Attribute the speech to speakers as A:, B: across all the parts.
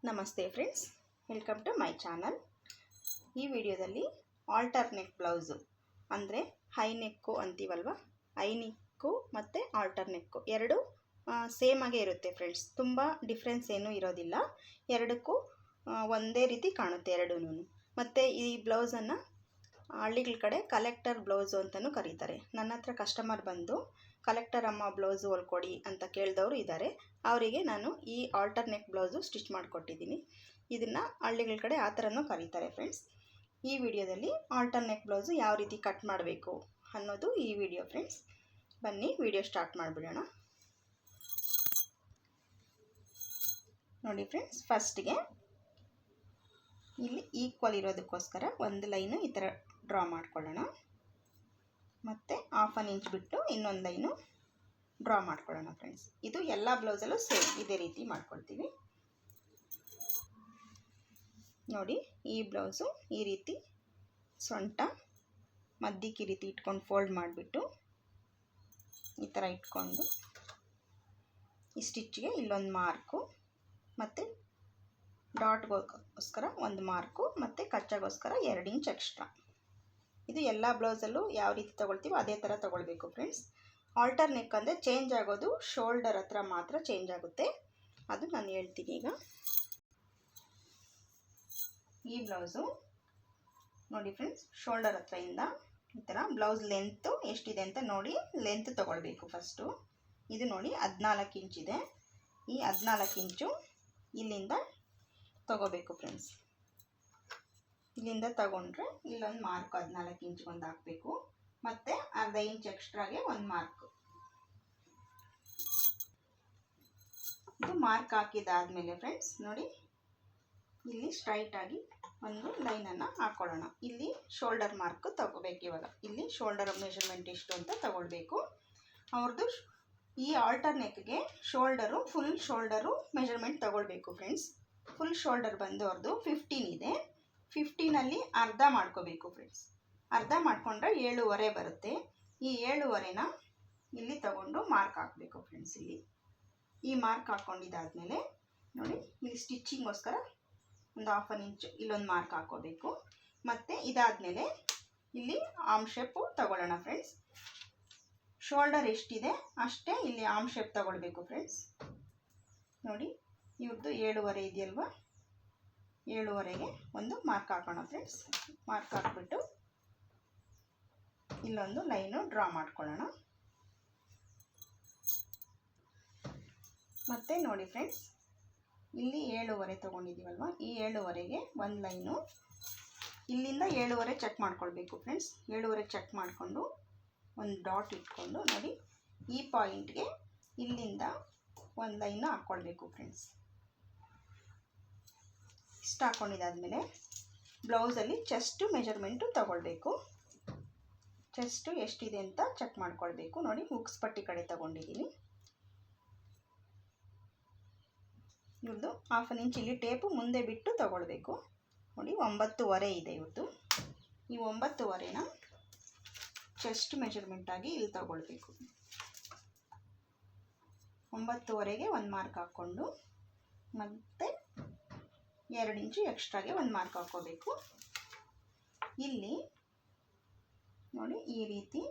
A: ನಮಸ್ತೆ friends, welcome to my channel. ಈ ವಿಡಿಯೋದಲ್ಲಿ ಆಲ್ಟರ್ನೆಕ್ ಬ್ಲೌಸು ಅಂದರೆ ಹೈ ನೆಕ್ಕು ಅಂತೀವಲ್ವ, ಹೈ ನೆಕ್ಕು ಮತ್ತು ಆಲ್ಟರ್ನೆಕ್ಕು ಎರಡು ಸೇಮ್ ಆಗೇ ಇರುತ್ತೆ ಫ್ರೆಂಡ್ಸ್. ತುಂಬ ಡಿಫ್ರೆನ್ಸ್ ಏನೂ ಇರೋದಿಲ್ಲ. ಎರಡಕ್ಕೂ ಒಂದೇ ರೀತಿ ಕಾಣುತ್ತೆ ಎರಡೂ. ಮತ್ತು ಈ ಬ್ಲೌಸನ್ನು ಹಳ್ಳಿಗಳ ಕಡೆ ಕಲೆಕ್ಟರ್ ಬ್ಲೌಸು ಅಂತಲೂ ಕರೀತಾರೆ. ನನ್ನ ಹತ್ರ ಕಸ್ಟಮರ್ ಬಂದು ಕಲೆಕ್ಟರ್ ಅಮ್ಮ ಬ್ಲೌಸು ಹೊಲ್ಕೊಡಿ ಅಂತ ಕೇಳಿದವರು ಇದ್ದಾರೆ. ಅವರಿಗೆ ನಾನು ಈ ಆಲ್ಟರ್ನೆಕ್ ಬ್ಲೌಸು ಸ್ಟಿಚ್ ಮಾಡಿಕೊಟ್ಟಿದ್ದೀನಿ. ಇದನ್ನು ಹಳ್ಳಿಗಳ ಕಡೆ ಆ ಥರನೂ ಕರೀತಾರೆ ಫ್ರೆಂಡ್ಸ್. ಈ ವಿಡಿಯೋದಲ್ಲಿ ಆಲ್ಟರ್ನೆಕ್ ಬ್ಲೌಸು ಯಾವ ರೀತಿ ಕಟ್ ಮಾಡಬೇಕು ಅನ್ನೋದು ಈ ವಿಡಿಯೋ ಫ್ರೆಂಡ್ಸ್. ಬನ್ನಿ ವಿಡಿಯೋ ಸ್ಟಾರ್ಟ್ ಮಾಡಿಬಿಡೋಣ. ನೋಡಿ ಫ್ರೆಂಡ್ಸ್, ಫಸ್ಟಿಗೆ ಇಲ್ಲಿ ಈಕ್ವಲ್ ಇರೋದಕ್ಕೋಸ್ಕರ ಒಂದು ಲೈನು ಈ ಥರ ಡ್ರಾ ಮಾಡ್ಕೊಳ್ಳೋಣ. ಮತ್ತು 1/2 ಇಂಚ್ ಬಿಟ್ಟು ಇನ್ನೊಂದು ಲೈನು ಡ್ರಾ ಮಾಡ್ಕೊಳ್ಳೋಣ ಫ್ರೆಂಡ್ಸ್. ಇದು ಎಲ್ಲ ಬ್ಲೌಸಲ್ಲೂ ಸೇಮ್ ಇದೇ ರೀತಿ ಮಾಡ್ಕೊಳ್ತೀವಿ. ನೋಡಿ, ಈ ಬ್ಲೌಸು ಈ ರೀತಿ ಸೊಂಟ ಮಧ್ಯಕ್ಕೆ ಈ ರೀತಿ ಇಟ್ಕೊಂಡು ಫೋಲ್ಡ್ ಮಾಡಿಬಿಟ್ಟು ಈ ಥರ ಇಟ್ಕೊಂಡು ಈ ಸ್ಟಿಚ್ಗೆ ಇಲ್ಲೊಂದು ಮಾರ್ಕು ಮತ್ತು ಡಾಟ್ಗೋಸ್ಕರ ಒಂದು ಮಾರ್ಕು ಮತ್ತು ಕಚ್ಚಾಗೋಸ್ಕರ 2 ಇಂಚ್ ಎಕ್ಸ್ಟ್ರಾ. ಇದು ಎಲ್ಲ ಬ್ಲೌಸಲ್ಲೂ ಯಾವ ರೀತಿ ತೊಗೊಳ್ತೀವೋ ಅದೇ ಥರ ತೊಗೊಳ್ಬೇಕು ಫ್ರೆಂಡ್ಸ್. ಆಲ್ಟರ್ನೆಕ್ ಅಂದರೆ ಚೇಂಜ್ ಆಗೋದು ಶೋಲ್ಡರ್ ಹತ್ರ ಮಾತ್ರ ಚೇಂಜ್ ಆಗುತ್ತೆ. ಅದು ನಾನು ಹೇಳ್ತೀನಿ ಈಗ. ಈ ಬ್ಲೌಸು ನೋಡಿ ಫ್ರೆಂಡ್ಸ್, ಶೋಲ್ಡರ್ ಹತ್ರದಿಂದ ಈ ಥರ ಬ್ಲೌಸ್ ಲೆಂತು ಎಷ್ಟಿದೆ ಅಂತ ನೋಡಿ ಲೆಂತ್ ತೊಗೊಳ್ಬೇಕು ಫಸ್ಟು. ಇದು ನೋಡಿ 14 ಇಂಚಿದೆ. ಈ 14 ಇಂಚು ಇಲ್ಲಿಂದ ತೊಗೋಬೇಕು ಫ್ರೆಂಡ್ಸ್. ಇಲ್ಲಿಂದ ತಗೊಂಡ್ರೆ ಇಲ್ಲೊಂದು ಮಾರ್ಕ್ 14 ಇಂಚ್ಗೆ ಒಂದು ಹಾಕಬೇಕು. ಮತ್ತು 1/2 ಇಂಚ್ ಎಕ್ಸ್ಟ್ರಾಗೆ ಒಂದು ಮಾರ್ಕ್. ಇದು ಮಾರ್ಕ್ ಹಾಕಿದಾದಮೇಲೆ ಫ್ರೆಂಡ್ಸ್ ನೋಡಿ, ಇಲ್ಲಿ ಸ್ಟ್ರೈಟಾಗಿ ಒಂದು ಲೈನನ್ನು ಹಾಕ್ಕೊಳ್ಳೋಣ. ಇಲ್ಲಿ ಶೋಲ್ಡರ್ ಮಾರ್ಕ್ ತಗೋಬೇಕು. ಇವಾಗ ಇಲ್ಲಿ ಶೋಲ್ಡರ್ ಮೆಷರ್ಮೆಂಟ್ ಎಷ್ಟು ಅಂತ ತಗೊಳ್ಬೇಕು. ಅವ್ರದ್ದು ಈ ಆಲ್ಟರ್ನೆಕ್ಗೆ ಶೋಲ್ಡರು ಫುಲ್ ಶೋಲ್ಡರು ಮೆಷರ್ಮೆಂಟ್ ತಗೊಳ್ಬೇಕು ಫ್ರೆಂಡ್ಸ್. ಫುಲ್ ಶೋಲ್ಡರ್ ಬಂದು ಅವ್ರದ್ದು 15 ಇದೆ. 15ಅಲ್ಲಿ ಅರ್ಧ ಮಾಡ್ಕೋಬೇಕು ಫ್ರೆಂಡ್ಸ್. ಅರ್ಧ ಮಾಡಿಕೊಂಡ್ರೆ 7.5 ಬರುತ್ತೆ. ಈ 7.5ನ ಇಲ್ಲಿ ತಗೊಂಡು ಮಾರ್ಕ್ ಹಾಕಬೇಕು ಫ್ರೆಂಡ್ಸ್. ಇಲ್ಲಿ ಈ ಮಾರ್ಕ್ ಹಾಕ್ಕೊಂಡಿದ್ದಾದಮೇಲೆ ನೋಡಿ, ಇಲ್ಲಿ ಸ್ಟಿಚ್ಚಿಂಗೋಸ್ಕರ ಒಂದು 1/2 ಇಂಚ್ ಇಲ್ಲೊಂದು ಮಾರ್ಕ್ ಹಾಕ್ಕೋಬೇಕು. ಮತ್ತು ಇದಾದಮೇಲೆ ಇಲ್ಲಿ ಆರ್ಮ್ ಶೇಪು ತಗೊಳ್ಳೋಣ ಫ್ರೆಂಡ್ಸ್. ಶೋಲ್ಡರ್ ಎಷ್ಟಿದೆ ಅಷ್ಟೇ ಇಲ್ಲಿ ಆರ್ಮ್ ಶೇಪ್ ತಗೊಳ್ಬೇಕು ಫ್ರೆಂಡ್ಸ್. ನೋಡಿ, ಇವ್ರದ್ದು 7.5 ಇದೆಯಲ್ವ, 7.5ಗೆ ಒಂದು ಮಾರ್ಕ್ ಹಾಕೋಣ ಫ್ರೆಂಡ್ಸ್. ಮಾರ್ಕ್ ಹಾಕ್ಬಿಟ್ಟು ಇಲ್ಲೊಂದು ಲೈನು ಡ್ರಾ ಮಾಡ್ಕೊಳ್ಳೋಣ. ಮತ್ತು ನೋಡಿ ಫ್ರೆಂಡ್ಸ್, ಇಲ್ಲಿ 7.5 ತೊಗೊಂಡಿದ್ದೀವಲ್ವ, ಈ 7.5ಗೆ ಒಂದು ಲೈನು ಇಲ್ಲಿಂದ 7.5 ಚೆಕ್ ಮಾಡ್ಕೊಳ್ಬೇಕು ಫ್ರೆಂಡ್ಸ್. 7.5 ಚೆಕ್ ಮಾಡಿಕೊಂಡು ಒಂದು ಡಾಟ್ ಇಟ್ಕೊಂಡು ನೋಡಿ, ಈ ಪಾಯಿಂಟ್ಗೆ ಇಲ್ಲಿಂದ ಒಂದು ಲೈನು ಹಾಕ್ಕೊಳ್ಬೇಕು ಫ್ರೆಂಡ್ಸ್. ಇಷ್ಟು ಹಾಕ್ಕೊಂಡಿದ್ದಾದಮೇಲೆ ಬ್ಲೌಸಲ್ಲಿ ಚೆಸ್ಟು ಮೆಜರ್ಮೆಂಟು ತಗೊಳ್ಬೇಕು. ಚೆಸ್ಟು ಎಷ್ಟಿದೆ ಅಂತ ಚೆಕ್ ಮಾಡ್ಕೊಳ್ಬೇಕು. ನೋಡಿ, ಹುಕ್ಸ್ ಪಟ್ಟಿ ಕಡೆ ತಗೊಂಡಿದ್ದೀನಿ. ಇವ್ರದ್ದು 1/2 ಇಂಚ್ ಇಲ್ಲಿ ಟೇಪು ಮುಂದೆ ಬಿಟ್ಟು ತಗೊಳ್ಬೇಕು. ನೋಡಿ, 9.5 ಇದೆ ಇವ್ರದ್ದು. ಈ 9.5ನ ಚೆಸ್ಟ್ ಮೆಜರ್ಮೆಂಟಾಗಿ ಇಲ್ಲಿ ತಗೊಳ್ಬೇಕು. 9.5ಗೆ ಒಂದು ಮಾರ್ಕ್ ಹಾಕ್ಕೊಂಡು ಮತ್ತು 2 ಇಂಚು ಎಕ್ಸ್ಟ್ರಾಗೆ ಒಂದು ಮಾರ್ಕ್ ಹಾಕ್ಕೋಬೇಕು. ಇಲ್ಲಿ ನೋಡಿ, ಈ ರೀತಿ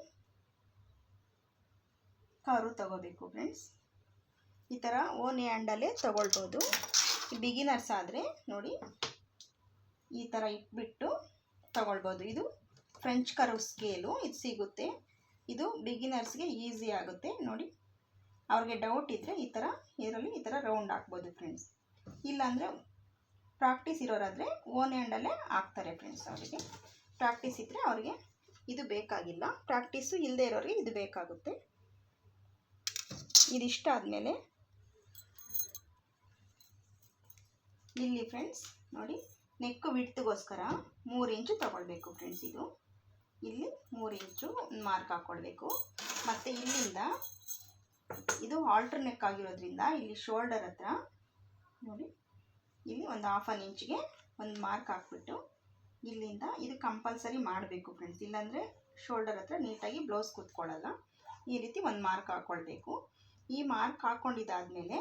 A: ಕರು ತಗೋಬೇಕು ಫ್ರೆಂಡ್ಸ್. ಈ ಥರ ಓನ್ ಹ್ಯಾಂಡಲ್ಲೇ ತಗೊಳ್ಬೋದು. ಬಿಗಿನರ್ಸ್ ಆದರೆ ನೋಡಿ, ಈ ಥರ ಇಟ್ಬಿಟ್ಟು ತಗೊಳ್ಬೋದು. ಇದು ಫ್ರೆಂಚ್ ಕರ್ವ್ ಸ್ಕೇಲು, ಇದು ಸಿಗುತ್ತೆ. ಇದು ಬಿಗಿನರ್ಸ್ಗೆ ಈಸಿ ಆಗುತ್ತೆ. ನೋಡಿ, ಅವ್ರಿಗೆ ಡೌಟ್ ಇದ್ದರೆ ಈ ಥರ ಇದರಲ್ಲಿ ಈ ಥರ ರೌಂಡ್ ಹಾಕ್ಬೋದು ಫ್ರೆಂಡ್ಸ್. ಇಲ್ಲಾಂದರೆ ಪ್ರಾಕ್ಟೀಸ್ ಇರೋರಾದರೆ ಓನ್ ಹ್ಯಾಂಡಲ್ಲೇ ಹಾಕ್ತಾರೆ ಫ್ರೆಂಡ್ಸ್. ಅವರಿಗೆ ಪ್ರಾಕ್ಟೀಸ್ ಇದ್ದರೆ ಅವ್ರಿಗೆ ಇದು ಬೇಕಾಗಿಲ್ಲ. ಪ್ರಾಕ್ಟೀಸು ಇಲ್ಲದೆ ಇರೋರಿಗೆ ಇದು ಬೇಕಾಗುತ್ತೆ. ಇದಿಷ್ಟ ಆದಮೇಲೆ ಇಲ್ಲಿ ಫ್ರೆಂಡ್ಸ್ ನೋಡಿ, ನೆಕ್ಕು ವಿಡ್ತ್ಗೋಸ್ಕರ 3 ಇಂಚು ತಗೊಳ್ಬೇಕು ಫ್ರೆಂಡ್ಸ್. ಇದು ಇಲ್ಲಿ 3 ಇಂಚು ಮಾರ್ಕ್ ಹಾಕ್ಕೊಳ್ಬೇಕು. ಮತ್ತು ಇಲ್ಲಿಂದ ಇದು ಆಲ್ಟರ್ನೆಕ್ ಆಗಿರೋದ್ರಿಂದ ಇಲ್ಲಿ ಶೋಲ್ಡರ್ ಹತ್ರ ನೋಡಿ, ಇಲ್ಲಿ ಒಂದು 1/2 ಇಂಚ್ಗೆ ಒಂದು ಮಾರ್ಕ್ ಹಾಕ್ಬಿಟ್ಟು ಇಲ್ಲಿಂದ ಇದು ಕಂಪಲ್ಸರಿ ಮಾಡಬೇಕು ಫ್ರೆಂಡ್ಸ್. ಇಲ್ಲಾಂದರೆ ಶೋಲ್ಡರ್ ಹತ್ರ ನೀಟಾಗಿ ಬ್ಲೌಸ್ ಕೂತ್ಕೊಳ್ಳಲ್ಲ. ಈ ರೀತಿ ಒಂದು ಮಾರ್ಕ್ ಹಾಕ್ಕೊಳ್ಬೇಕು. ಈ ಮಾರ್ಕ್ ಹಾಕ್ಕೊಂಡಿದ್ದಾದಮೇಲೆ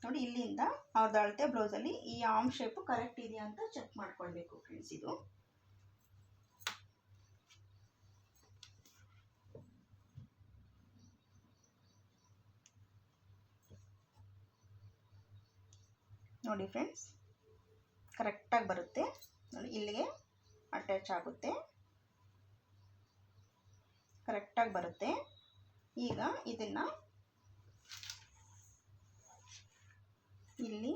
A: ನೋಡಿ ಇಲ್ಲಿಂದ ಅವ್ರದ್ದು ಅಳತೆ ಬ್ಲೌಸಲ್ಲಿ ಈ ಆರ್ಮ್ ಶೇಪು ಕರೆಕ್ಟ್ ಇದೆಯಾ ಅಂತ ಚೆಕ್ ಮಾಡ್ಕೊಳ್ಬೇಕು ಫ್ರೆಂಡ್ಸ್. ಇದು ನೋಡಿ ಫ್ರೆಂಡ್ಸ್, ಕರೆಕ್ಟಾಗಿ ಬರುತ್ತೆ ನೋಡಿ, ಇಲ್ಲಿಗೆ ಅಟ್ಯಾಚ್ ಆಗುತ್ತೆ, ಕರೆಕ್ಟಾಗಿ ಬರುತ್ತೆ. ಈಗ ಇದನ್ನು ಇಲ್ಲಿ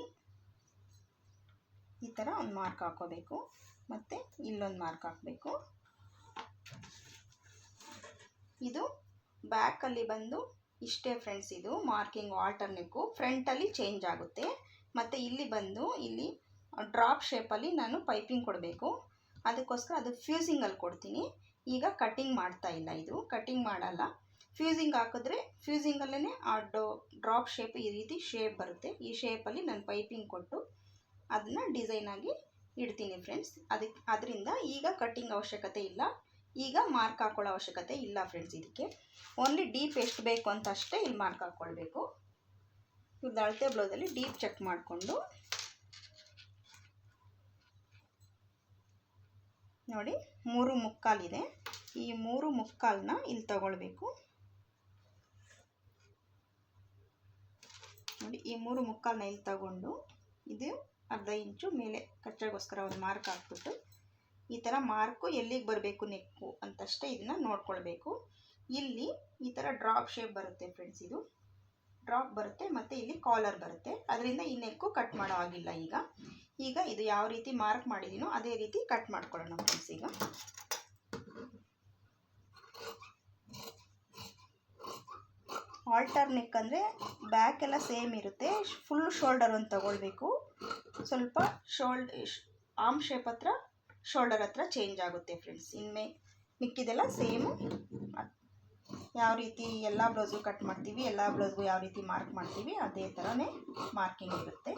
A: ಈ ಥರ ಒಂದು ಮಾರ್ಕ್ ಹಾಕೋಬೇಕು, ಮತ್ತು ಇಲ್ಲೊಂದು ಮಾರ್ಕ್ ಹಾಕಬೇಕು. ಇದು ಬ್ಯಾಕಲ್ಲಿ ಬಂದು ಇಷ್ಟೇ ಫ್ರೆಂಡ್ಸ್, ಇದು ಮಾರ್ಕಿಂಗ್ ಆಲ್ಟರ್ನೆಕ್ಕು. ಫ್ರಂಟಲ್ಲಿ ಚೇಂಜ್ ಆಗುತ್ತೆ, ಮತ್ತು ಇಲ್ಲಿ ಬಂದು ಇಲ್ಲಿ ಡ್ರಾಪ್ ಶೇಪಲ್ಲಿ ನಾನು ಪೈಪಿಂಗ್ ಕೊಡಬೇಕು. ಅದಕ್ಕೋಸ್ಕರ ಅದು ಫ್ಯೂಸಿಂಗಲ್ಲಿ ಕೊಡ್ತೀನಿ. ಈಗ ಕಟ್ಟಿಂಗ್ ಮಾಡ್ತಾ ಇಲ್ಲ, ಇದು ಕಟ್ಟಿಂಗ್ ಮಾಡಲ್ಲ. ಫ್ಯೂಸಿಂಗ್ ಹಾಕಿದ್ರೆ ಫ್ಯೂಸಿಂಗಲ್ಲೇ ಆ ಡ್ರಾಪ್ ಶೇಪ್ ಈ ರೀತಿ ಶೇಪ್ ಬರುತ್ತೆ. ಈ ಶೇಪಲ್ಲಿ ನಾನು ಪೈಪಿಂಗ್ ಕೊಟ್ಟು ಅದನ್ನು ಡಿಸೈನಾಗಿ ಇಡ್ತೀನಿ ಫ್ರೆಂಡ್ಸ್. ಅದರಿಂದ ಈಗ ಕಟ್ಟಿಂಗ್ ಅವಶ್ಯಕತೆ ಇಲ್ಲ, ಈಗ ಮಾರ್ಕ್ ಹಾಕೊಳ್ಳೋ ಅವಶ್ಯಕತೆ ಇಲ್ಲ ಫ್ರೆಂಡ್ಸ್. ಇದಕ್ಕೆ ಓನ್ಲಿ ಡೀಪ್ ಎಷ್ಟು ಬೇಕು ಅಂತ ಅಷ್ಟೇ ಇಲ್ಲಿ ಮಾರ್ಕ್ ಹಾಕ್ಕೊಳ್ಬೇಕು. ಇವ್ರದ್ದು ಅಳತೆ ಬ್ಲೌಸಲ್ಲಿ ಡೀಪ್ ಚೆಕ್ ಮಾಡಿಕೊಂಡು ನೋಡಿ 3 ಮುಕ್ಕಾಲಿದೆ, ಈ 3 ಮುಕ್ಕಾಲನ್ನ ಇಲ್ಲಿ ತಗೊಳ್ಬೇಕು. ನೋಡಿ ಈ 3 ಮುಕ್ಕಾಲನ್ನ ಇಲ್ಲಿ ತಗೊಂಡು ಇದು ಅರ್ಧ ಇಂಚು ಮೇಲೆ ಕಚ್ಚೆಗೋಸ್ಕರ ಒಂದು ಮಾರ್ಕ್ ಹಾಕ್ಬಿಟ್ಟು ಈ ಥರ ಮಾರ್ಕು ಎಲ್ಲಿಗೆ ಬರಬೇಕು ನೆಕ್ಕು ಅಂತಷ್ಟೇ ಇದನ್ನು ನೋಡ್ಕೊಳ್ಬೇಕು. ಇಲ್ಲಿ ಈ ಥರ ಡ್ರಾಪ್ ಶೇಪ್ ಬರುತ್ತೆ ಫ್ರೆಂಡ್ಸ್, ಇದು ಡ್ರಾಪ್ ಬರುತ್ತೆ ಮತ್ತು ಇಲ್ಲಿ ಕಾಲರ್ ಬರುತ್ತೆ. ಅದರಿಂದ ಈ ನೆಕ್ಕು ಕಟ್ ಮಾಡೋ ಆಗಿಲ್ಲ. ಈಗ ಇದು ಯಾವ ರೀತಿ ಮಾರ್ಕ್ ಮಾಡಿದ್ದೀನೋ ಅದೇ ರೀತಿ ಕಟ್ ಮಾಡ್ಕೊಳ್ಳೋಣ ಫ್ರೆಂಡ್ಸ್. ಈಗ ಆಲ್ಟರ್ ನೆಕ್ ಅಂದರೆ ಬ್ಯಾಕ್ ಎಲ್ಲ ಸೇಮ್ ಇರುತ್ತೆ, ಫುಲ್ ಶೋಲ್ಡರ್ ಒಂದು ತಗೊಳ್ಬೇಕು. ಸ್ವಲ್ಪ ಆರ್ಮ್ ಶೇಪ್ ಹತ್ರ ಶೋಲ್ಡರ್ ಹತ್ರ ಚೇಂಜ್ ಆಗುತ್ತೆ ಫ್ರೆಂಡ್ಸ್. ಇನ್ಮೇ ಮಿಕ್ಕಿದೆಲ್ಲ ಸೇಮು. ಯಾವ ರೀತಿ ಎಲ್ಲ ಬ್ಲೌಸ್ಗೂ ಕಟ್ ಮಾಡ್ತೀವಿ, ಎಲ್ಲ ಬ್ಲೌಸ್ಗೂ ಯಾವ ರೀತಿ ಮಾರ್ಕ್ ಮಾಡ್ತೀವಿ ಅದೇ ಥರನೇ ಮಾರ್ಕಿಂಗ್ ಇರುತ್ತೆ.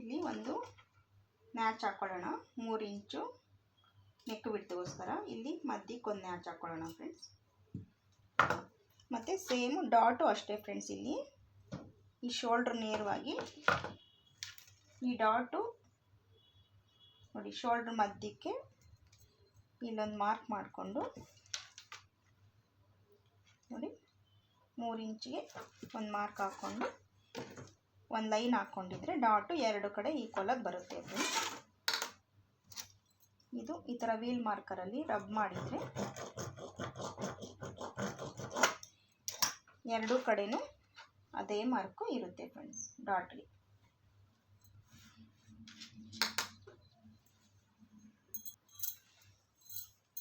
A: ಇಲ್ಲಿ ಒಂದು ನ್ಯಾಚ್ ಹಾಕ್ಕೊಳ್ಳೋಣ, 3 ಇಂಚು ನೆಕ್ ಬಿಡ್ತಗೋಸ್ಕರ. ಇಲ್ಲಿ ಮಧ್ಯಕ್ಕೊಂದು ನ್ಯಾಚ್ ಹಾಕ್ಕೊಳ್ಳೋಣ ಫ್ರೆಂಡ್ಸ್. ಮತ್ತು ಸೇಮು ಡಾಟು ಅಷ್ಟೇ ಫ್ರೆಂಡ್ಸ್. ಇಲ್ಲಿ ಈ ಶೋಲ್ಡ್ರ್ ನೇರವಾಗಿ ಈ ಡಾಟು ನೋಡಿ ಶೋಲ್ಡ್ರ್ ಮಧ್ಯಕ್ಕೆ ಇಲ್ಲೊಂದು ಮಾರ್ಕ್ ಮಾಡಿಕೊಂಡು ನೋಡಿ 3 ಇಂಚಿಗೆ ಒಂದು ಮಾರ್ಕ್ ಹಾಕ್ಕೊಂಡು ಒಂದು ಲೈನ್ ಹಾಕ್ಕೊಂಡಿದ್ರೆ ಡಾಟು 2 ಕಡೆ ಈಕ್ವಲಾಗಿ ಬರುತ್ತೆ ಫ್ರೆಂಡ್ಸ್. ಇದು ಈ ಥರ ವೀಲ್ ಮಾರ್ಕರಲ್ಲಿ ರಬ್ ಮಾಡಿದರೆ 2 ಕಡೆನೂ ಅದೇ ಮಾರ್ಕು ಇರುತ್ತೆ ಫ್ರೆಂಡ್ಸ್ ಡಾಟ್ಗೆ.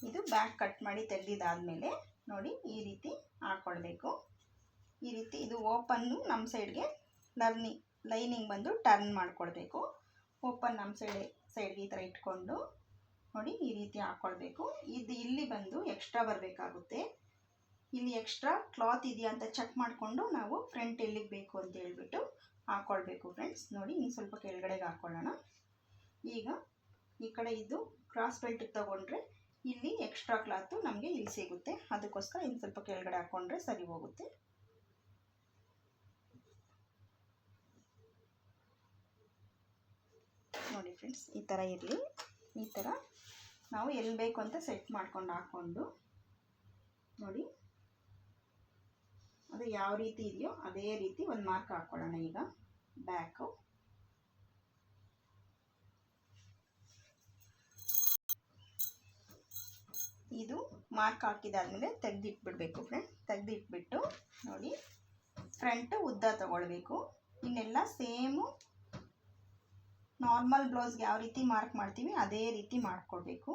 A: ಇದು ಬ್ಯಾಕ್ ಕಟ್ ಮಾಡಿ ತೆಗೆದಿದ್ದಾದಮೇಲೆ ನೋಡಿ ಈ ರೀತಿ ಹಾಕ್ಕೊಳ್ಬೇಕು. ಈ ರೀತಿ ಇದು ಓಪನ್ನು ನಮ್ಮ ಸೈಡ್ಗೆ ಲೈನಿಂಗ್ ಬಂದು ಟರ್ನ್ ಮಾಡ್ಕೊಳ್ಬೇಕು. ಓಪನ್ ನಮ್ಮ ಸೈಡ್ಗೆ ಈ ಥರ ಇಟ್ಕೊಂಡು ನೋಡಿ ಈ ರೀತಿ ಹಾಕ್ಕೊಳ್ಬೇಕು. ಇದು ಇಲ್ಲಿ ಬಂದು ಎಕ್ಸ್ಟ್ರಾ ಬರಬೇಕಾಗುತ್ತೆ. ಇಲ್ಲಿ ಎಕ್ಸ್ಟ್ರಾ ಕ್ಲಾತ್ ಇದೆಯಾ ಅಂತ ಚೆಕ್ ಮಾಡಿಕೊಂಡು ನಾವು ಫ್ರಂಟ್ ಎಲ್ಲಿಗೆ ಬೇಕು ಅಂತ ಹೇಳ್ಬಿಟ್ಟು ಹಾಕ್ಕೊಳ್ಬೇಕು ಫ್ರೆಂಡ್ಸ್. ನೋಡಿ ಇನ್ನು ಸ್ವಲ್ಪ ಕೆಳಗಡೆಗೆ ಹಾಕ್ಕೊಳ್ಳೋಣ. ಈಗ ಈ ಕಡೆ ಇದು ಕ್ರಾಸ್ ಬೆಲ್ಟ್ ತಗೊಂಡ್ರೆ ಇಲ್ಲಿ ಎಕ್ಸ್ಟ್ರಾ ಕ್ಲಾತು ನಮಗೆ ಇಲ್ಲಿ ಸಿಗುತ್ತೆ. ಅದಕ್ಕೋಸ್ಕರ ಇನ್ನು ಸ್ವಲ್ಪ ಕೆಳಗಡೆ ಹಾಕ್ಕೊಂಡ್ರೆ ಸರಿ ಹೋಗುತ್ತೆ. ನೋಡಿ ಫ್ರೆಂಡ್ಸ್ ಈ ಥರ ಇರಲಿ. ಈ ಥರ ನಾವು ಎಲ್ಲಿ ಬೇಕು ಅಂತ ಸೆಟ್ ಮಾಡ್ಕೊಂಡು ಹಾಕ್ಕೊಂಡು ನೋಡಿ ಅದು ಯಾವ ರೀತಿ ಇದೆಯೋ ಅದೇ ರೀತಿ ಒಂದು ಮಾರ್ಕ್ ಹಾಕ್ಕೊಳ್ಳೋಣ. ಈಗ ಬ್ಯಾಕು ಇದು ಮಾರ್ಕ್ ಹಾಕಿದಾದ್ಮೇಲೆ ತೆಗೆದಿಟ್ಬಿಡ್ಬೇಕು ಫ್ರೆಂಡ್. ತೆಗೆದಿಟ್ಬಿಟ್ಟು ನೋಡಿ ಫ್ರಂಟ್ ಉದ್ದ ತಗೊಳ್ಬೇಕು. ಇನ್ನೆಲ್ಲ ಸೇಮು ನಾರ್ಮಲ್ ಬ್ಲೌಸ್ಗೆ ಯಾವ ರೀತಿ ಮಾರ್ಕ್ ಮಾಡ್ತೀವಿ ಅದೇ ರೀತಿ ಮಾಡ್ಕೊಳ್ಬೇಕು.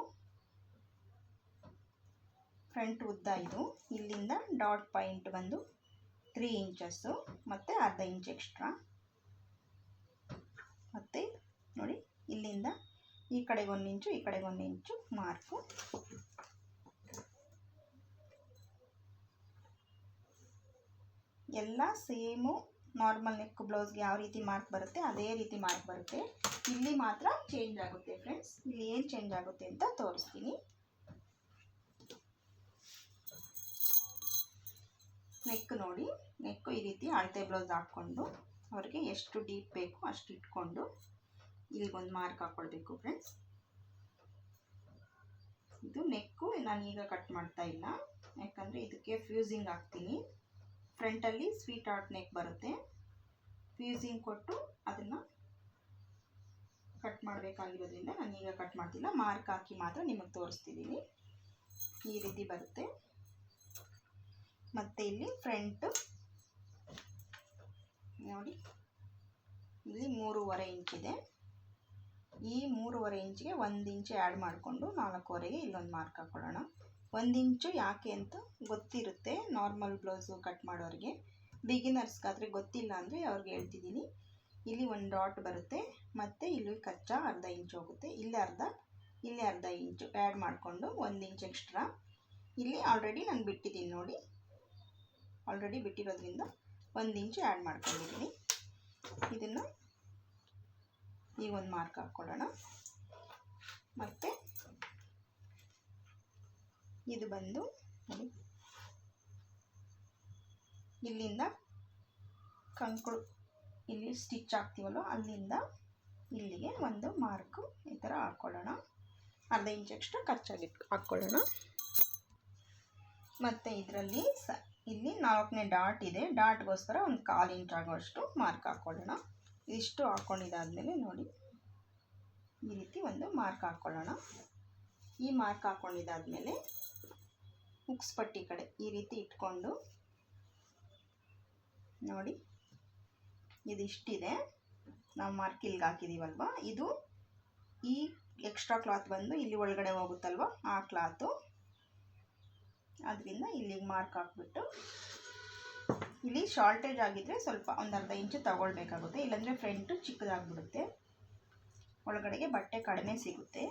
A: ಫ್ರಂಟ್ ಉದ್ದ ಇದು. ಇಲ್ಲಿಂದ ಡಾಟ್ ಪಾಯಿಂಟ್ ಬಂದು 3 ಇಂಚಸ್ಸು ಮತ್ತು ಅರ್ಧ ಇಂಚ್ ಎಕ್ಸ್ಟ್ರಾ. ಮತ್ತು ನೋಡಿ ಇಲ್ಲಿಂದ ಈ ಕಡೆಗೆ 1 ಇಂಚು ಈ ಕಡೆಗೆ 1 ಇಂಚು ಮಾರ್ಕು. ಎಲ್ಲ ಸೇಮು ನಾರ್ಮಲ್ ನೆಕ್ ಬ್ಲೌಸ್ಗೆ ಯಾವ ರೀತಿ ಮಾರ್ಕ್ ಬರುತ್ತೆ ಅದೇ ರೀತಿ ಮಾರ್ಕ್ ಬರುತ್ತೆ. ಇಲ್ಲಿ ಮಾತ್ರ ಚೇಂಜ್ ಆಗುತ್ತೆ ಫ್ರೆಂಡ್ಸ್. ಇಲ್ಲಿ ಏನು ಚೇಂಜ್ ಆಗುತ್ತೆ ಅಂತ ತೋರಿಸ್ತೀನಿ. ನೆಕ್ ನೋಡಿ, ನೆಕ್ಕು ಈ ರೀತಿ ಅಳತೆ ಬ್ಲೌಸ್ ಹಾಕ್ಕೊಂಡು ಅವ್ರಿಗೆ ಎಷ್ಟು ಡೀಪ್ ಬೇಕು ಅಷ್ಟು ಇಟ್ಕೊಂಡು ಇಲ್ಲಿಗೊಂದು ಮಾರ್ಕ್ ಹಾಕ್ಕೊಳ್ಬೇಕು ಫ್ರೆಂಡ್ಸ್. ಇದು ನೆಕ್ಕು ನಾನೀಗ ಕಟ್ ಮಾಡ್ತಾ ಇಲ್ಲ, ಯಾಕಂದರೆ ಇದಕ್ಕೆ ಫ್ಯೂಸಿಂಗ್ ಹಾಕ್ತೀನಿ. ಫ್ರಂಟಲ್ಲಿ ಸ್ವೀಟ್ ಹಾರ್ಟ್ ನೆಕ್ ಬರುತ್ತೆ, ಫ್ಯೂಸಿಂಗ್ ಕೊಟ್ಟು ಅದನ್ನು ಕಟ್ ಮಾಡಬೇಕಾಗಿರೋದ್ರಿಂದ ನಾನೀಗ ಕಟ್ ಮಾಡ್ತಿಲ್ಲ. ಮಾರ್ಕ್ ಹಾಕಿ ಮಾತ್ರ ನಿಮಗೆ ತೋರಿಸ್ತಿದ್ದೀನಿ. ಈ ರೀತಿ ಬರುತ್ತೆ. ಮತ್ತು ಇಲ್ಲಿ ಫ್ರಂಟ್ ನೋಡಿ, ಇಲ್ಲಿ 3.5 ಇಂಚಿದೆ. ಈ 3.5 ಇಂಚಿಗೆ 1 ಇಂಚು ಆ್ಯಡ್ ಮಾಡಿಕೊಂಡು 4.5ಗೆ ಇಲ್ಲೊಂದು ಮಾರ್ಕ್ ಹಾಕ್ಕೊಳ್ಳೋಣ. 1 ಇಂಚು ಯಾಕೆ ಅಂತ ಗೊತ್ತಿರುತ್ತೆ ನಾರ್ಮಲ್ ಬ್ಲೌಸು ಕಟ್ ಮಾಡೋರಿಗೆ. ಬಿಗಿನರ್ಸ್ಗಾದರೆ ಗೊತ್ತಿಲ್ಲ ಅಂದರೆ ಅವ್ರಿಗೆ ಹೇಳ್ತಿದ್ದೀನಿ. ಇಲ್ಲಿ ಒಂದು ಡಾಟ್ ಬರುತ್ತೆ, ಮತ್ತು ಇಲ್ಲಿ ಕಚ್ಚಾ ಅರ್ಧ ಇಂಚು ಹೋಗುತ್ತೆ. ಇಲ್ಲಿ ಅರ್ಧ ಇಂಚು ಆ್ಯಡ್ ಮಾಡಿಕೊಂಡು 1 ಇಂಚ್ ಎಕ್ಸ್ಟ್ರಾ ಇಲ್ಲಿ ಆಲ್ರೆಡಿ ನಾನು ಬಿಟ್ಟಿದ್ದೀನಿ ನೋಡಿ. ಆಲ್ರೆಡಿ ಬಿಟ್ಟಿರೋದ್ರಿಂದ 1 ಇಂಚು ಆ್ಯಡ್ ಮಾಡ್ಕೊಂಡಿದ್ದೀನಿ. ಇದನ್ನು ಈಗ ಒಂದು ಮಾರ್ಕ್ ಹಾಕ್ಕೊಳ್ಳೋಣ. ಮತ್ತು ಇದು ಬಂದು ನೋಡಿ, ಇಲ್ಲಿಂದ ಕಂಕುಳು ಇಲ್ಲಿ ಸ್ಟಿಚ್ ಹಾಕ್ತೀವಲ್ಲ ಅಲ್ಲಿಂದ ಇಲ್ಲಿಗೆ ಒಂದು ಮಾರ್ಕು ಈ ಥರ ಹಾಕ್ಕೊಳ್ಳೋಣ. ಅರ್ಧ ಇಂಚ್ ಎಕ್ಸ್ಟ್ರಾ ಖರ್ಚಾಗಿ ಹಾಕ್ಕೊಳ್ಳೋಣ. ಮತ್ತು ಇದರಲ್ಲಿ ಇಲ್ಲಿ 4ನೇ ಡಾಟ್ ಇದೆ, ಡಾಟ್ಗೋಸ್ಕರ ಒಂದು 1/4 ಇಂಚ್ ಆಗೋಷ್ಟು ಮಾರ್ಕ್ ಹಾಕ್ಕೊಳ್ಳೋಣ. ಇಷ್ಟು ಹಾಕ್ಕೊಂಡಿದ್ದಾದಮೇಲೆ ನೋಡಿ ಈ ರೀತಿ ಒಂದು ಮಾರ್ಕ್ ಹಾಕ್ಕೊಳ್ಳೋಣ. ಈ ಮಾರ್ಕ್ ಹಾಕ್ಕೊಂಡಿದ್ದಾದಮೇಲೆ ಹುಕ್ಸ್ ಪಟ್ಟಿ ಕಡೆ ಈ ರೀತಿ ಇಟ್ಕೊಂಡು ನೋಡಿ, ಇದಿಷ್ಟಿದೆ. ನಾವು ಮಾರ್ಕ್ ಇಲ್ಲಿಗೆ ಹಾಕಿದ್ದೀವಲ್ವ, ಇದು ಈ ಎಕ್ಸ್ಟ್ರಾ ಕ್ಲಾತ್ ಬಂದು ಇಲ್ಲಿ ಒಳಗಡೆ ಹೋಗುತ್ತಲ್ವ ಆ ಕ್ಲಾತು, ಅದರಿಂದ ಇಲ್ಲಿಗೆ ಮಾರ್ಕ್ ಹಾಕ್ಬಿಟ್ಟು ಇಲ್ಲಿ ಶಾರ್ಟೇಜ್ ಆಗಿದ್ದರೆ ಸ್ವಲ್ಪ ಒಂದು ಅರ್ಧ ಇಂಚು ತಗೊಳ್ಬೇಕಾಗುತ್ತೆ. ಇಲ್ಲಾಂದರೆ ಫ್ರಂಟು ಚಿಕ್ಕದಾಗ್ಬಿಡುತ್ತೆ, ಒಳಗಡೆಗೆ ಬಟ್ಟೆ ಕಡಿಮೆ ಸಿಗುತ್ತೆ.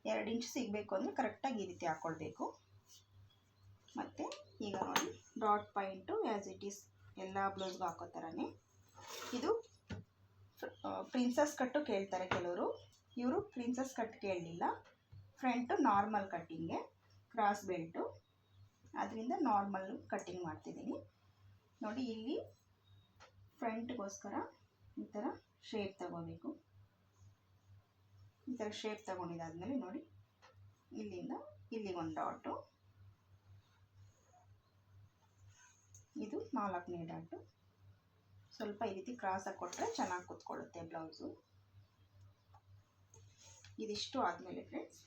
A: 2 ಇಂಚು ಸಿಗಬೇಕು ಅಂದರೆ ಕರೆಕ್ಟಾಗಿ ಈ ರೀತಿ ಹಾಕ್ಕೊಳ್ಬೇಕು. ಮತ್ತು ಈಗ ನೋಡಿ dot point as it is ಎಲ್ಲ ಬ್ಲೌಸ್ಗೂ ಹಾಕೋ ಥರನೇ. ಇದು ಪ್ರಿನ್ಸಸ್ ಕಟ್ಟು ಕೇಳ್ತಾರೆ ಕೆಲವರು, ಇವರು ಪ್ರಿನ್ಸಸ್ ಕಟ್ ಕೇಳಲಿಲ್ಲ. ಫ್ರಂಟು ನಾರ್ಮಲ್ ಕಟ್ಟಿಂಗೆ, ಕ್ರಾಸ್ ಬೆಲ್ಟು, ಅದರಿಂದ ನಾರ್ಮಲ್ ಕಟ್ಟಿಂಗ್ ಮಾಡ್ತಿದ್ದೀನಿ ನೋಡಿ. ಇಲ್ಲಿ ಫ್ರಂಟ್ಗೋಸ್ಕರ ಈ ಥರ ಶೇಪ್ ತಗೋಬೇಕು. ಈ ಥರ ಶೇಪ್ ತಗೊಂಡಿದ್ದಾದಮೇಲೆ ನೋಡಿ, ಇಲ್ಲಿಂದ ಇಲ್ಲಿಗೊಂದು ಡಾಟು, ಇದು 4ನೇ ಡಾಟು. ಸ್ವಲ್ಪ ಈ ರೀತಿ ಕ್ರಾಸಾಗಿ ಕೊಟ್ಟರೆ ಚೆನ್ನಾಗಿ ಕೂತ್ಕೊಳ್ಳುತ್ತೆ ಬ್ಲೌಸು. ಇದಿಷ್ಟು ಆದಮೇಲೆ ಫ್ರೆಂಡ್ಸ್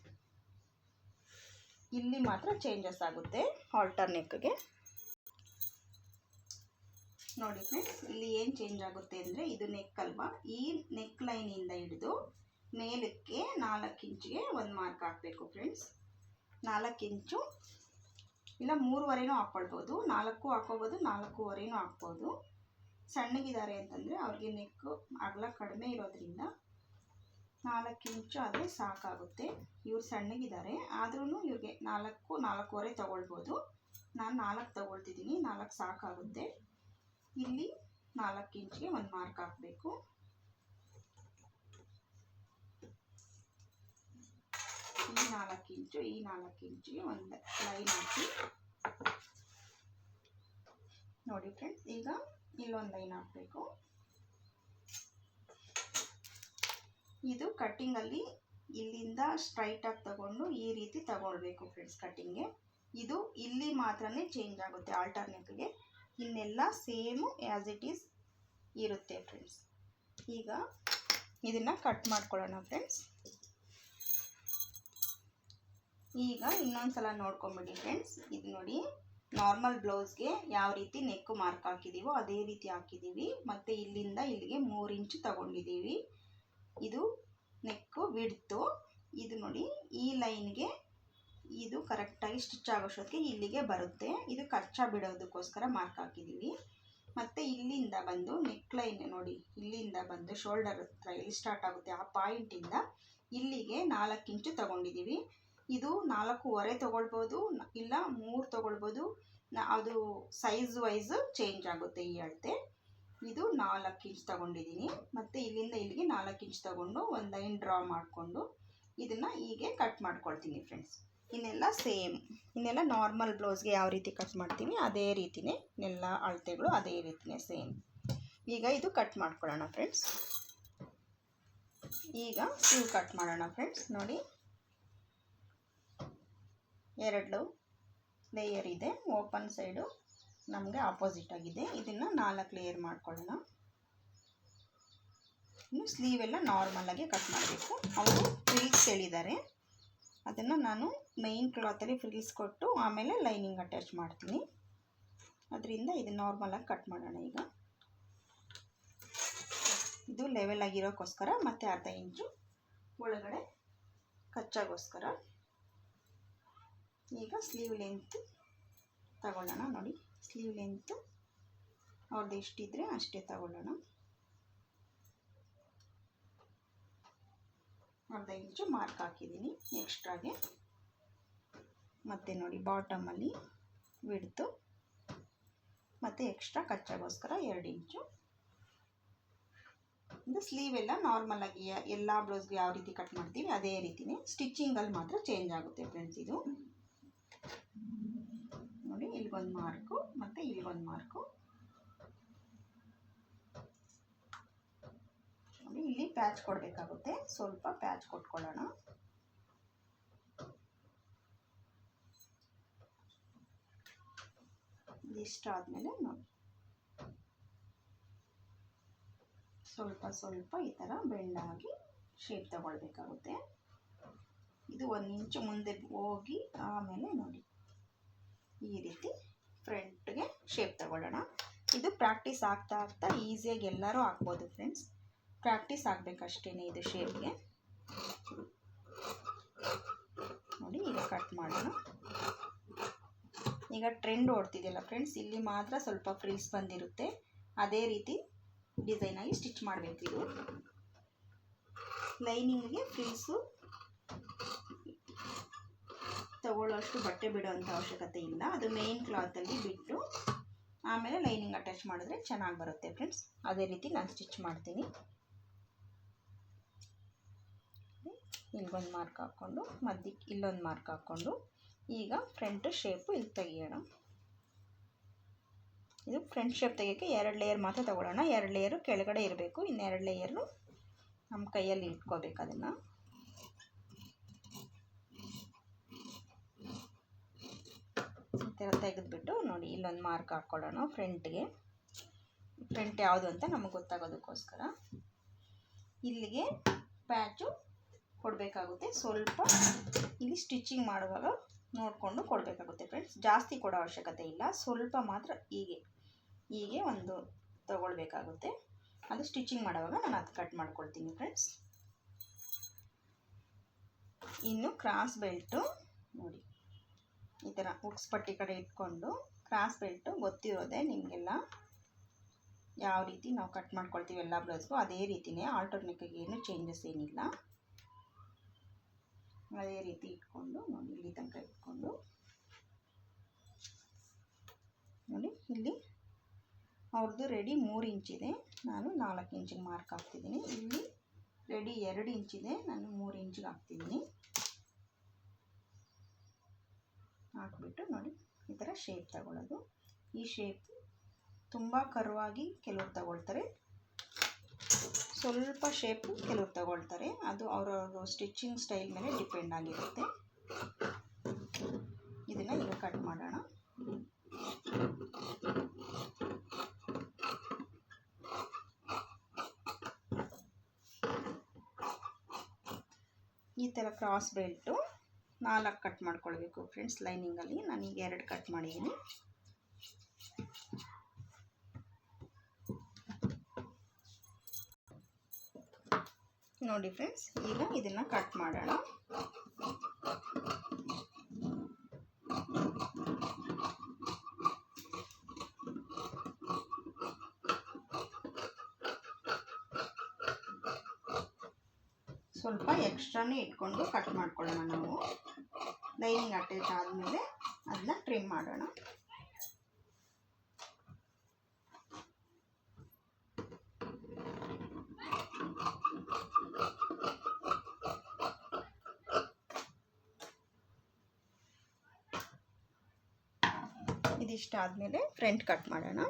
A: ಇಲ್ಲಿ ಮಾತ್ರ ಚೇಂಜಸ್ ಆಗುತ್ತೆ ಹಾಲ್ಟರ್ ನೆಕ್ಗೆ. ನೋಡಿ ಫ್ರೆಂಡ್ಸ್, ಇಲ್ಲಿ ಏನು ಚೇಂಜ್ ಆಗುತ್ತೆ ಅಂದರೆ, ಇದು ನೆಕ್ ಅಲ್ವಾ, ಈ ನೆಕ್ ಲೈನಿಂದ ಹಿಡಿದು ಮೇಲಕ್ಕೆ 4 ಇಂಚಿಗೆ ಒಂದು ಮಾರ್ಕ್ ಹಾಕಬೇಕು ಫ್ರೆಂಡ್ಸ್. 4 ಇಂಚು ಇಲ್ಲ 3.25 ಹಾಕ್ಕೊಳ್ಬೋದು, 4 ಹಾಕ್ಕೋಬೋದು, 4.25 ಹಾಕ್ಬೋದು. ಸಣ್ಣಗಿದ್ದಾರೆ ಅಂತಂದರೆ ಅವ್ರಿಗೆ ನೆಕ್ಕು ಅಗಲ ಕಡಿಮೆ ಇರೋದ್ರಿಂದ 4 ಇಂಚು ಆದರೆ ಸಾಕಾಗುತ್ತೆ. ಇವ್ರು ಸಣ್ಣಗಿದ್ದಾರೆ ಆದ್ರೂ ಇವ್ರಿಗೆ 4.25 ತೊಗೊಳ್ಬೋದು. ನಾನು 4 ತೊಗೊಳ್ತಿದ್ದೀನಿ, 4 ಸಾಕಾಗುತ್ತೆ. ಇಲ್ಲಿ 4 ಇಂಚಿಗೆ ಒಂದು ಮಾರ್ಕ್ ಹಾಕಬೇಕು. ಈ 4 ಇಂಚು, ಈ 4 ಇಂಚಿಗೆ ಒಂದು ಲೈನ್ ಹಾಕಿ ನೋಡಿ ಫ್ರೆಂಡ್ಸ್. ಈಗ ಇಲ್ಲೊಂದು ಲೈನ್ ಹಾಕಬೇಕು. ಇದು ಕಟ್ಟಿಂಗಲ್ಲಿ ಇಲ್ಲಿಂದ ಸ್ಟ್ರೈಟಾಗಿ ತಗೊಂಡು ಈ ರೀತಿ ತಗೊಳ್ಬೇಕು ಫ್ರೆಂಡ್ಸ್ ಕಟ್ಟಿಂಗ್ಗೆ. ಇದು ಇಲ್ಲಿ ಮಾತ್ರನೇ ಚೇಂಜ್ ಆಗುತ್ತೆ ಆಲ್ಟರ್ನೇಟ್ಗೆ, ಇನ್ನೆಲ್ಲ ಸೇಮು ಆ್ಯಸ್ ಇಟ್ ಈಸ್ ಇರುತ್ತೆ ಫ್ರೆಂಡ್ಸ್. ಈಗ ಇದನ್ನು ಕಟ್ ಮಾಡ್ಕೊಳ್ಳೋಣ ಫ್ರೆಂಡ್ಸ್. ಈಗ ಇನ್ನೊಂದು ಸಲ ನೋಡ್ಕೊಂಬಿಡಿ ಫ್ರೆಂಡ್ಸ್. ಇದು ನೋಡಿ, ನಾರ್ಮಲ್ ಬ್ಲೌಸ್ಗೆ ಯಾವ ರೀತಿ ನೆಕ್ಕು ಮಾರ್ಕ್ ಹಾಕಿದ್ದೀವೋ ಅದೇ ರೀತಿ ಹಾಕಿದ್ದೀವಿ. ಮತ್ತು ಇಲ್ಲಿಂದ ಇಲ್ಲಿಗೆ 3 ಇಂಚು ತಗೊಂಡಿದ್ದೀವಿ. ಇದು ನೆಕ್ಕು ವಿಡ್ತು. ಇದು ನೋಡಿ, ಈ ಲೈನ್ಗೆ ಇದು ಕರೆಕ್ಟಾಗಿ ಸ್ಟಿಚ್ ಆಗೋಷ್ಟೊತ್ತಿಗೆ ಇಲ್ಲಿಗೆ ಬರುತ್ತೆ. ಇದು ಕಚ್ಚಾ ಬಿಡೋದಕ್ಕೋಸ್ಕರ ಮಾರ್ಕ್ ಹಾಕಿದ್ದೀವಿ. ಮತ್ತು ಇಲ್ಲಿಂದ ಬಂದು ನೆಕ್ ಲೈನ್ ನೋಡಿ, ಇಲ್ಲಿಂದ ಬಂದು ಶೋಲ್ಡರ್ ಹತ್ರ ಎಲ್ಲಿ ಸ್ಟಾರ್ಟ್ ಆಗುತ್ತೆ ಆ ಪಾಯಿಂಟಿಂದ ಇಲ್ಲಿಗೆ 4 ಇಂಚು ತೊಗೊಂಡಿದ್ದೀವಿ. ಇದು 4.25 ತೊಗೊಳ್ಬೋದು, ಇಲ್ಲ 3 ತೊಗೊಳ್ಬೋದು. ಅದು ಸೈಜ್ ವೈಸ್ ಚೇಂಜ್ ಆಗುತ್ತೆ ಈ ಅಳತೆ. ಇದು 4 ಇಂಚ್ ತಗೊಂಡಿದ್ದೀನಿ. ಮತ್ತು ಇಲ್ಲಿಂದ ಇಲ್ಲಿಗೆ 4 ಇಂಚ್ ತಗೊಂಡು ಒಂದು ಲೈನ್ ಡ್ರಾ ಮಾಡಿಕೊಂಡು ಇದನ್ನು ಹೀಗೆ ಕಟ್ ಮಾಡ್ಕೊಳ್ತೀನಿ ಫ್ರೆಂಡ್ಸ್. ಇನ್ನೆಲ್ಲ ಸೇಮ್, ಇನ್ನೆಲ್ಲ ನಾರ್ಮಲ್ ಬ್ಲೌಸ್ಗೆ ಯಾವ ರೀತಿ ಕಟ್ ಮಾಡ್ತೀನಿ ಅದೇ ರೀತಿಯೇ, ಎಲ್ಲ ಅಳತೆಗಳು ಅದೇ ರೀತಿಯೇ ಸೇಮ್. ಈಗ ಇದು ಕಟ್ ಮಾಡ್ಕೊಳ್ಳೋಣ ಫ್ರೆಂಡ್ಸ್. ಈಗ ಸ್ಲೀವ್ ಕಟ್ ಮಾಡೋಣ ಫ್ರೆಂಡ್ಸ್. ನೋಡಿ, 2 ಲೇಯರ್ ಇದೆ. ಓಪನ್ ಸೈಡು ನಮಗೆ ಆಪೋಸಿಟ್ ಆಗಿದೆ. ಇದನ್ನು 4 ಲೇಯರ್ ಮಾಡ್ಕೊಳ್ಳೋಣ. ಇನ್ನು ಸ್ಲೀವ್ ಎಲ್ಲ ನಾರ್ಮಲಾಗಿ ಕಟ್ ಮಾಡಬೇಕು. ಅವರು ಫ್ರಿಲ್ಸ್ ಹೇಳಿದ್ದಾರೆ, ಅದನ್ನು ನಾನು ಮೈನ್ ಕ್ಲಾತಲ್ಲಿ ಫ್ರಿಲ್ಸ್ ಕೊಟ್ಟು ಆಮೇಲೆ ಲೈನಿಂಗ್ ಅಟ್ಯಾಚ್ ಮಾಡ್ತೀನಿ. ಅದರಿಂದ ಇದು ನಾರ್ಮಲಾಗಿ ಕಟ್ ಮಾಡೋಣ. ಈಗ ಇದು ಲೆವೆಲ್ ಆಗಿರೋಕ್ಕೋಸ್ಕರ ಮತ್ತು ಅರ್ಧ ಇಂಚು ಒಳಗಡೆ ಕಚ್ಚಾಗೋಸ್ಕರ. ಈಗ ಸ್ಲೀವ್ ಲೆಂತ್ ತಗೊಳ್ಳೋಣ. ನೋಡಿ, ಸ್ಲೀವ್ ಲೆಂತ್ ಅವ್ರದ್ದು ಎಷ್ಟಿದ್ರೆ ಅಷ್ಟೇ ತಗೊಳ್ಳೋಣ. ಅರ್ಧ ಇಂಚು ಮಾರ್ಕ್ ಹಾಕಿದ್ದೀನಿ ಎಕ್ಸ್ಟ್ರಾಗೆ. ಮತ್ತು ನೋಡಿ, ಬಾಟಮಲ್ಲಿ ವಿಡ್ತು ಮತ್ತು ಎಕ್ಸ್ಟ್ರಾ ಕಚ್ಚಾಗೋಸ್ಕರ 2 ಇಂಚು. ಇದು ಸ್ಲೀವ್ ಎಲ್ಲ ನಾರ್ಮಲಾಗಿ ಎಲ್ಲ ಬ್ಲೌಸ್ಗೆ ಯಾವ ರೀತಿ ಕಟ್ ಮಾಡ್ತೀವಿ ಅದೇ ರೀತಿಯೇ, ಸ್ಟಿಚಿಂಗಲ್ಲಿ ಮಾತ್ರ ಚೇಂಜ್ ಆಗುತ್ತೆ ಫ್ರೆಂಡ್ಸ್. ಇದು ನೋಡಿ, ಇಲ್ಲಿಗೊಂದು ಮಾರ್ಕು ಮತ್ತು ಇಲ್ಲಿಗೊಂದು ಮಾರ್ಕು. ನೋಡಿ, ಇಲ್ಲಿ ಪ್ಯಾಚ್ ಕೊಡಬೇಕಾಗುತ್ತೆ, ಸ್ವಲ್ಪ ಪ್ಯಾಚ್ ಕೊಟ್ಕೊಳ್ಳೋಣ. ಇಷ್ಟಾದಮೇಲೆ ನೋಡಿ, ಸ್ವಲ್ಪ ಈ ಥರ ಬೆಂಡಾಗಿ ಶೇಪ್ ತಗೊಳ್ಬೇಕಾಗುತ್ತೆ. ಇದು 1 ಇಂಚು ಮುಂದೆ ಹೋಗಿ ಆಮೇಲೆ ನೋಡಿ ಈ ರೀತಿ ಫ್ರಂಟ್ಗೆ ಶೇಪ್ ತಗೊಳ್ಳೋಣ. ಇದು ಪ್ರಾಕ್ಟೀಸ್ ಆಗ್ತಾ ಈಸಿಯಾಗಿ ಎಲ್ಲರೂ ಹಾಕ್ಬೋದು ಫ್ರೆಂಡ್ಸ್. ಪ್ರಾಕ್ಟೀಸ್ ಆಗಬೇಕಷ್ಟೇ ಇದು ಶೇಪ್ಗೆ. ನೋಡಿ, ಈಗ ಕಟ್ ಮಾಡೋಣ. ಈಗ ಟ್ರೆಂಡ್ ಓಡ್ತಿದೆಯಲ್ಲ ಫ್ರೆಂಡ್ಸ್, ಇಲ್ಲಿ ಮಾತ್ರ ಸ್ವಲ್ಪ ಫ್ರಿಲ್ಸ್ ಬಂದಿರುತ್ತೆ. ಅದೇ ರೀತಿ ಡಿಸೈನಾಗಿ ಸ್ಟಿಚ್ ಮಾಡಬೇಕು. ಇದು ಲೈನಿಂಗ್ಗೆ ಫ್ರಿಲ್ಸು ತಗೊಳ್ಳೋಷ್ಟು ಬಟ್ಟೆ ಬಿಡೋವಂಥ ಅವಶ್ಯಕತೆ ಇಲ್ಲ. ಅದು ಮೇನ್ ಕ್ಲಾತಲ್ಲಿ ಬಿಟ್ಟು ಆಮೇಲೆ ಲೈನಿಂಗ್ ಅಟ್ಯಾಚ್ ಮಾಡಿದ್ರೆ ಚೆನ್ನಾಗಿ ಬರುತ್ತೆ ಫ್ರೆಂಡ್ಸ್. ಅದೇ ರೀತಿ ನಾನು ಸ್ಟಿಚ್ ಮಾಡ್ತೀನಿ. ಇಲ್ಲೊಂದು ಮಾರ್ಕ್ ಹಾಕ್ಕೊಂಡು ಮಧ್ಯಕ್ಕೆ ಇಲ್ಲೊಂದು ಮಾರ್ಕ್ ಹಾಕ್ಕೊಂಡು ಈಗ ಫ್ರಂಟ್ ಶೇಪು ಇಲ್ಲಿ ತೆಗಿಯೋಣ. ಇದು ಫ್ರಂಟ್ ಶೇಪ್ ತೆಗಿಯೋಕ್ಕೆ 2 ಲೇಯರ್ ಮಾತ್ರ ತಗೊಳ್ಳೋಣ. 2 ಲೇಯರು ಕೆಳಗಡೆ ಇರಬೇಕು, ಇನ್ನು 2 ಲೇಯರು ನಮ್ಮ ಕೈಯಲ್ಲಿ ಇಟ್ಕೋಬೇಕು. ಅದನ್ನು ಈ ಥರ ತೆಗೆದುಬಿಟ್ಟು ನೋಡಿ, ಇಲ್ಲೊಂದು ಮಾರ್ಕ್ ಹಾಕ್ಕೊಳ್ಳೋಣ ಫ್ರಂಟ್ಗೆ. ಫ್ರಂಟ್ ಯಾವುದು ಅಂತ ನಮಗೆ ಗೊತ್ತಾಗೋದಕ್ಕೋಸ್ಕರ ಇಲ್ಲಿಗೆ ಪ್ಯಾಚು ಕೊಡಬೇಕಾಗುತ್ತೆ. ಸ್ವಲ್ಪ ಇಲ್ಲಿ ಸ್ಟಿಚಿಂಗ್ ಮಾಡುವಾಗ ನೋಡಿಕೊಂಡು ಕೊಡಬೇಕಾಗುತ್ತೆ ಫ್ರೆಂಡ್ಸ್. ಜಾಸ್ತಿ ಕೊಡೋ ಅವಶ್ಯಕತೆ ಇಲ್ಲ, ಸ್ವಲ್ಪ ಮಾತ್ರ ಹೀಗೆ ಒಂದು ತಗೊಳ್ಬೇಕಾಗುತ್ತೆ. ಅದು ಸ್ಟಿಚಿಂಗ್ ಮಾಡುವಾಗ ನಾನು ಅದು ಕಟ್ ಮಾಡ್ಕೊಳ್ತೀನಿ ಫ್ರೆಂಡ್ಸ್. ಇನ್ನು ಕ್ರಾಸ್ ಬೆಲ್ಟು ನೋಡಿ, ಈ ಥರ ಉಕ್ಸ್ ಪಟ್ಟಿ ಕಡೆ ಇಟ್ಕೊಂಡು ಕ್ರಾಸ್ ಬೆಲ್ಟು ಗೊತ್ತಿರೋದೆ ನಿಮಗೆಲ್ಲ, ಯಾವ ರೀತಿ ನಾವು ಕಟ್ ಮಾಡ್ಕೊಳ್ತೀವಿ ಎಲ್ಲ ಬ್ಲೌಸ್ಗೂ ಅದೇ ರೀತಿಯೇ. ಆಲ್ಟರ್ನೇಟಿವ್ಗೆ ಏನು ಚೇಂಜಸ್ ಏನಿಲ್ಲ. ಅದೇ ರೀತಿ ಇಟ್ಕೊಂಡು ನೋಡಿ, ಇಲ್ಲಿ ತನಕ ಇಟ್ಕೊಂಡು ನೋಡಿ, ಇಲ್ಲಿ ಅವ್ರದ್ದು ರೆಡಿ 3 ಇಂಚಿದೆ, ನಾನು 4 ಇಂಚಿಗೆ ಮಾರ್ಕ್ ಹಾಕ್ತಿದ್ದೀನಿ. ಇಲ್ಲಿ ರೆಡಿ 2 ಇಂಚಿದೆ, ನಾನು 3 ಇಂಚಿಗೆ ಹಾಕ್ತಿದ್ದೀನಿ. ಹಾಕ್ಬಿಟ್ಟು ನೋಡಿ, ಈ ಥರ ಶೇಪ್ ತಗೊಳ್ಳೋದು. ಈ ಶೇಪ್ ತುಂಬ ಕರ್ವಾಗಿ ಕೆಲವ್ರು ತಗೊಳ್ತಾರೆ, ಸ್ವಲ್ಪ ಶೇಪು ಕೆಲವ್ರು ತಗೊಳ್ತಾರೆ. ಅದು ಅವರವ್ರ ಸ್ಟಿಚಿಂಗ್ ಸ್ಟೈಲ್ ಮೇಲೆ ಡಿಪೆಂಡ್ ಆಗಿರುತ್ತೆ. ಇದನ್ನು ಈಗ ಕಟ್ ಮಾಡೋಣ. ಈ ಥರ ಕ್ರಾಸ್ ಬೆಲ್ಟು 4 ಕಟ್ ಮಾಡ್ಕೊಳ್ಬೇಕು ಫ್ರೆಂಡ್ಸ್. ಲೈನಿಂಗಲ್ಲಿ ನಾನೀಗ 2 ಕಟ್ ಮಾಡಿದ್ದೀನಿ. ನೋಡಿ ಫ್ರೆಂಡ್ಸ್, ಈಗ ಇದನ್ನು ಕಟ್ ಮಾಡೋಣ. ಸ್ವಲ್ಪ ಎಕ್ಸ್ಟ್ರಾನೇ ಇಟ್ಕೊಂಡು ಕಟ್ ಮಾಡ್ಕೊಳ್ಳೋಣ ನಾವು. ಲೈನಿಂಗ್ ಅಟ್ಯಾಚ್ ಆದಮೇಲೆ ಅದನ್ನ ಟ್ರಿಮ್ ಮಾಡೋಣ. ಇದಿಷ್ಟ ಆದಮೇಲೆ ಫ್ರಂಟ್ ಕಟ್ ಮಾಡೋಣ.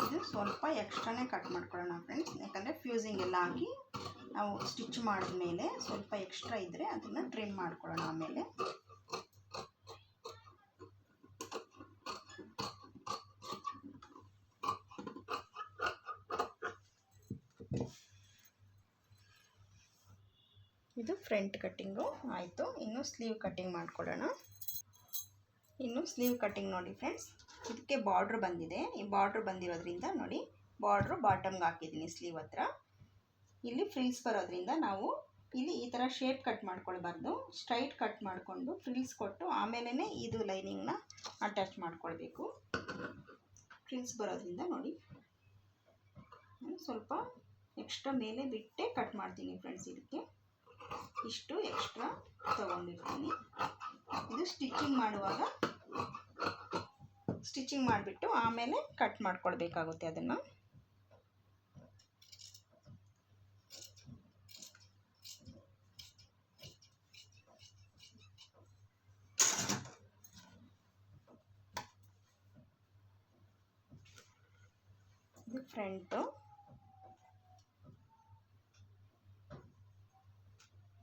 A: ಇದು ಸ್ವಲ್ಪ ಎಕ್ಸ್ಟ್ರಾನೇ ಕಟ್ ಮಾಡ್ಕೊಳ್ಳೋಣ ಫ್ರೆಂಡ್ಸ್, ಯಾಕಂದರೆ ಫ್ಯೂಸಿಂಗ್ ಎಲ್ಲ ಹಾಕಿ ನಾವು ಸ್ಟಿಚ್ ಮಾಡಿದ್ಮೇಲೆ ಸ್ವಲ್ಪ ಎಕ್ಸ್ಟ್ರಾ ಇದ್ದರೆ ಅದನ್ನು ಟ್ರಿಮ್ ಮಾಡ್ಕೊಳ್ಳೋಣ ಆಮೇಲೆ. ಇದು ಫ್ರಂಟ್ ಕಟ್ಟಿಂಗು ಆಯಿತು. ಇನ್ನು ಸ್ಲೀವ್ ಕಟ್ಟಿಂಗ್ ಮಾಡ್ಕೊಳ್ಳೋಣ. ಇನ್ನು ಸ್ಲೀವ್ ಕಟ್ಟಿಂಗ್ ನೋಡಿ ಫ್ರೆಂಡ್ಸ್, ಇದಕ್ಕೆ ಬಾರ್ಡ್ರ್ ಬಂದಿದೆ. ಈ ಬಾರ್ಡ್ರ್ ಬಂದಿರೋದ್ರಿಂದ ನೋಡಿ ಬಾರ್ಡ್ರು ಬಾಟಮ್ಗೆ ಹಾಕಿದ್ದೀನಿ ಸ್ಲೀವ್ ಹತ್ರ. ಇಲ್ಲಿ ಫ್ರಿಲ್ಸ್ ಬರೋದ್ರಿಂದ ನಾವು ಇಲ್ಲಿ ಈ ಥರ ಶೇಪ್ ಕಟ್ ಮಾಡ್ಕೊಳ್ಬಾರ್ದು, ಸ್ಟ್ರೈಟ್ ಕಟ್ ಮಾಡಿಕೊಂಡು ಫ್ರಿಲ್ಸ್ ಕೊಟ್ಟು ಆಮೇಲೆ ಇದು ಲೈನಿಂಗ್ನ ಅಟ್ಯಾಚ್ ಮಾಡ್ಕೊಳ್ಬೇಕು. ಫ್ರಿಲ್ಸ್ ಬರೋದ್ರಿಂದ ನೋಡಿ ಸ್ವಲ್ಪ ಎಕ್ಸ್ಟ್ರಾ ಮೇಲೆ ಬಿಟ್ಟೆ ಕಟ್ ಮಾಡ್ತೀನಿ ಫ್ರೆಂಡ್ಸ್. ಇದಕ್ಕೆ ಇಷ್ಟು ಎಕ್ಸ್ಟ್ರಾ ತಗೊಂಡಿರ್ತೀನಿ. ಇದು ಸ್ಟಿಚಿಂಗ್ ಮಾಡುವಾಗ ಸ್ಟಿಚಿಂಗ್ ಮಾಡಿಬಿಟ್ಟು ಆಮೇಲೆ ಕಟ್ ಮಾಡ್ಕೊಳ್ಬೇಕಾಗುತ್ತೆ ಅದನ್ನು. ಇದು ಫ್ರಂಟು,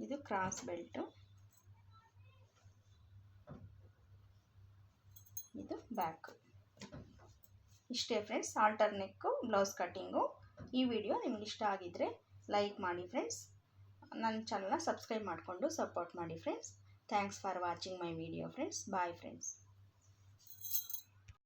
A: ಇದು ಕ್ರಾಸ್ ಬೆಲ್ಟು, ಇದು ಬ್ಯಾಕ್. ಇಷ್ಟೇ ಫ್ರೆಂಡ್ಸ್ ಆಲ್ಟರ್ ನೆಕ್ಕು ಬ್ಲೌಸ್ ಕಟ್ಟಿಂಗು. ಈ ವಿಡಿಯೋ ನಿಮ್ಗೆ ಇಷ್ಟ ಆಗಿದ್ದರೆ ಲೈಕ್ ಮಾಡಿ ಫ್ರೆಂಡ್ಸ್, ನನ್ನ ಚಾನಲ್ನ ಸಬ್ಸ್ಕ್ರೈಬ್ ಮಾಡಿಕೊಂಡು ಸಪೋರ್ಟ್ ಮಾಡಿ friends. Thanks for watching my video friends. Bye friends.